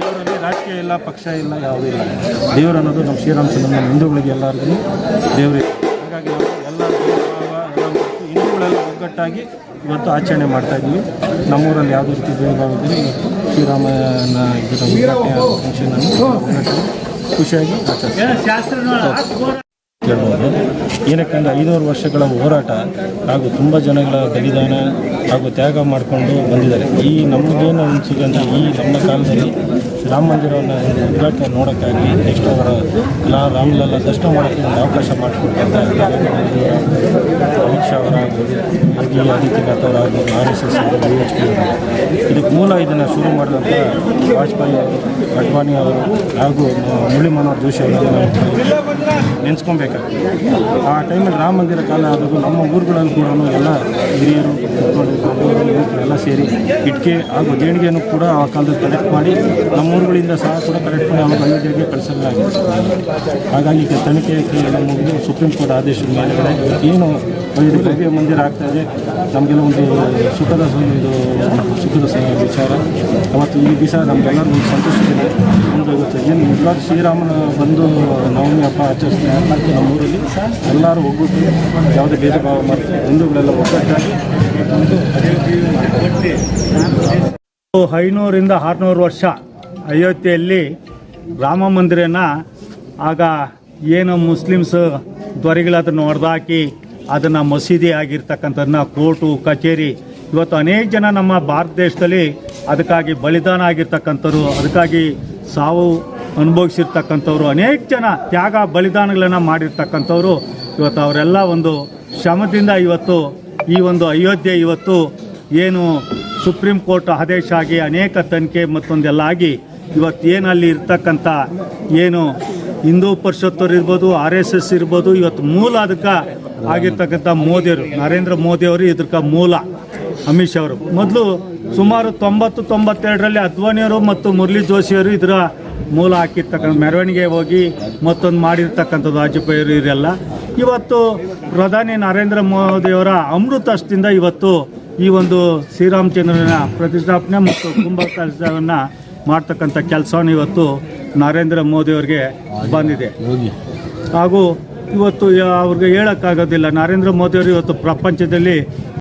ದೇವರಲ್ಲಿ ರಾಜಕೀಯ ಇಲ್ಲ, ಪಕ್ಷ ಇಲ್ಲ, ಯಾವುದೂ ಇಲ್ಲ. ದೇವರು ಅನ್ನೋದು ನಮ್ಮ ಶ್ರೀರಾಮಚಂದ್ರನ ಹಿಂದೂಗಳಿಗೆ ಎಲ್ಲರಿಗೂ ದೇವರು. ಹಾಗಾಗಿ ನಾವು ಎಲ್ಲ ಹಿಂದೂಗಳೆಲ್ಲ ಒಗ್ಗಟ್ಟಾಗಿ ಇವತ್ತು ಆಚರಣೆ ಮಾಡ್ತಾಯಿದ್ದೀವಿ. ನಮ್ಮೂರಲ್ಲಿ ಯಾವುದೇ ರೀತಿ ಭೇದಭಾವದಲ್ಲಿ ಶ್ರೀರಾಮನ ಇದರ ಫಂಕ್ಷನನ್ನು ಖುಷಿಯಾಗಿ ಆಚರಿಸ್ತೀವಿ ಹೇಳ್ಬೋದು. ಏನಕ್ಕಂದ್ರೆ 500 ವರ್ಷಗಳ ಹೋರಾಟ ಹಾಗೂ ತುಂಬ ಜನಗಳ ಬಲಿದಾನ ಹಾಗೂ ತ್ಯಾಗ ಮಾಡಿಕೊಂಡು ಬಂದಿದ್ದಾರೆ. ಈ ನಮಗೇನು ಅನಿಸಿದ್ರೆ ಈ ನಮ್ಮ ಕಾಲದಲ್ಲಿ ರಾಮ ಮಂದಿರವನ್ನು ಉದ್ಘಾಟನೆ ನೋಡೋಕ್ಕಾಗಿ ನೆಕ್ಸ್ಟ್ ಅವರ ರಾಮಲಲ್ಲ ದರ್ಶನ ಮಾಡೋಕ್ಕೆ ಒಂದು ಅವಕಾಶ ಮಾಡಿಕೊಡ್ತಾರೆ. ಅಮಿತ್ ಶಾ ಅವರಾಗ್ಬೋದು, ಯೋಗಿ ಆದಿತ್ಯನಾಥ್ ಅವರಾಗ್ಬೋದು, RSS ಅವರು, BHP ಅವರು. ಇದಕ್ಕೆ ಮೂಲ ಇದನ್ನು ಶುರು ಮಾಡಿದಂಥ ವಾಜಪೇಯಿ ಅವರು, ಅಡ್ವಾಣಿ ಅವರು ಹಾಗೂ ಮುರಳಿ ಮನೋಹರ್ ಜೋಶಿ ಅವರನ್ನು ನೆನೆಸ್ಕೊಬೇಕಾಗ್ತದೆ. ಆ ಟೈಮಲ್ಲಿ ರಾಮ ಮಂದಿರ ಕಾಲ ಆದದ್ದು ನಮ್ಮ ಊರುಗಳಲ್ಲಿ ಕೂಡ ಎಲ್ಲ ಹಿರಿಯರು ಎಲ್ಲ ಸೇರಿ ಇಟ್ಕೆ ಹಾಗೂ ದೇಣಿಗೆಯನ್ನು ಕೂಡ ಆ ಕಾಲದಲ್ಲಿ ಕಲೆಕ್ಟ್ ಮಾಡಿ ನಮ್ಮ ಊರುಗಳಿಂದ ಸಹ ಕೂಡ ಕಲೆಕ್ಟ್ ಮಾಡಿ ಅವಾಗ ಅಯೋಧ್ಯೆಗೆ ಕಳಿಸಲಾಗಿದೆ. ಹಾಗಾಗಿ ಈಗ ತನಿಖೆಗೆ ಮುಗಿದು ಸುಪ್ರೀಂ ಕೋರ್ಟ್ ಆದೇಶದ ಮೇಲೆಗಡೆ ಏನು ಭವ್ಯ ಮಂದಿರ ಆಗ್ತಾಯಿದೆ, ನಮಗೆಲ್ಲ ಒಂದು ಸುಖದ ವಿಚಾರ. ಅವತ್ತು ಈ ದಿವಸ ನಮಗೆಲ್ಲರಿಗೂ ಸಂತೋಷವಿದೆ. ಒಂದು ಏನು ನಿಜವಾದ ಶ್ರೀರಾಮನ ಬಂದು ನವಮಿ ಹಬ್ಬ ಆಚರಿಸ್ತಾರೆ ನಮ್ಮ ಊರಲ್ಲಿ ಎಲ್ಲರೂ ಒಗ್ಗೂಡಿ ಯಾವುದೇ ಭೇದ ಭಾವ ಮಾಡ್ತಾರೆ, ಹಿಂದೂಗಳೆಲ್ಲ ಒಗ್ಗಟ್ಟಾಗಿ 500ರಿಂದ 600 ವರ್ಷ ಅಯೋಧ್ಯೆಯಲ್ಲಿ ರಾಮ ಮಂದಿರನ ಆಗ ಏನು ಮುಸ್ಲಿಮ್ಸ್ ದೊರೆಗಳದನ್ನು ಹೊಡೆದಾಕಿ ಅದನ್ನು ಮಸೀದಿ ಆಗಿರ್ತಕ್ಕಂಥದ್ದನ್ನ ಕೋರ್ಟು ಕಚೇರಿ ಇವತ್ತು ಅನೇಕ ಜನ ನಮ್ಮ ಭಾರತ ದೇಶದಲ್ಲಿ ಅದಕ್ಕಾಗಿ ಬಲಿದಾನ ಆಗಿರ್ತಕ್ಕಂಥವ್ರು, ಅದಕ್ಕಾಗಿ ಸಾವು ಅನುಭವಿಸಿರ್ತಕ್ಕಂಥವ್ರು, ಅನೇಕ ಜನ ತ್ಯಾಗ ಬಲಿದಾನಗಳನ್ನು ಮಾಡಿರ್ತಕ್ಕಂಥವ್ರು ಇವತ್ತು ಅವರೆಲ್ಲ ಒಂದು ಶ್ರಮದಿಂದ ಇವತ್ತು ಈ ಒಂದು ಅಯೋಧ್ಯೆ ಇವತ್ತು ಏನು ಸುಪ್ರೀಂ ಕೋರ್ಟ್ ಆದೇಶ ಆಗಿ ಅನೇಕ ತನಿಖೆ ಮತ್ತೊಂದೆಲ್ಲ ಆಗಿ ಇವತ್ತು ಏನು ಅಲ್ಲಿ ಇರ್ತಕ್ಕಂಥ ಏನು ಹಿಂದೂ ಪರಿಷತ್ತವ್ರು ಇರ್ಬೋದು, RSS ಇರ್ಬೋದು, ಇವತ್ತು ಮೂಲ ಅದಕ್ಕೆ ಆಗಿರ್ತಕ್ಕಂಥ ಮೋದಿಯವರು, ನರೇಂದ್ರ ಮೋದಿಯವರು ಇದಕ್ಕೆ ಮೂಲ. ಅಮಿತ್ ಶಾ ಅವರು ಮೊದಲು ಸುಮಾರು 90-92ರಲ್ಲಿ ಅದ್ವಾನಿಯವರು ಮತ್ತು ಮುರಳಿ ಜೋಶಿಯವರು ಇದರ ಮೂಲ ಹಾಕಿರ್ತಕ್ಕಂಥ ಮೆರವಣಿಗೆ ಹೋಗಿ ಮತ್ತೊಂದು ಮಾಡಿರ್ತಕ್ಕಂಥದ್ದು ವಾಜಪೇಯಿಯವರು ಇವರೆಲ್ಲ. ಇವತ್ತು ಪ್ರಧಾನಿ ನರೇಂದ್ರ ಮೋದಿಯವರ ಅಮೃತಹಸ್ತದಿಂದ ಇವತ್ತು ಈ ಒಂದು ಶ್ರೀರಾಮಚಂದ್ರನ ಪ್ರತಿಷ್ಠಾಪನೆ ಮತ್ತು ಕುಂಭಕಲಶವನ್ನು ಮಾಡ್ತಕ್ಕಂಥ ಕೆಲಸವನ್ನು ಇವತ್ತು ನರೇಂದ್ರ ಮೋದಿಯವ್ರಿಗೆ ಬಂದಿದೆ. ಹಾಗೂ ಇವತ್ತು ಅವ್ರಿಗೆ ಹೇಳೋಕ್ಕಾಗೋದಿಲ್ಲ, ನರೇಂದ್ರ ಮೋದಿಯವರು ಇವತ್ತು ಪ್ರಪಂಚದಲ್ಲಿ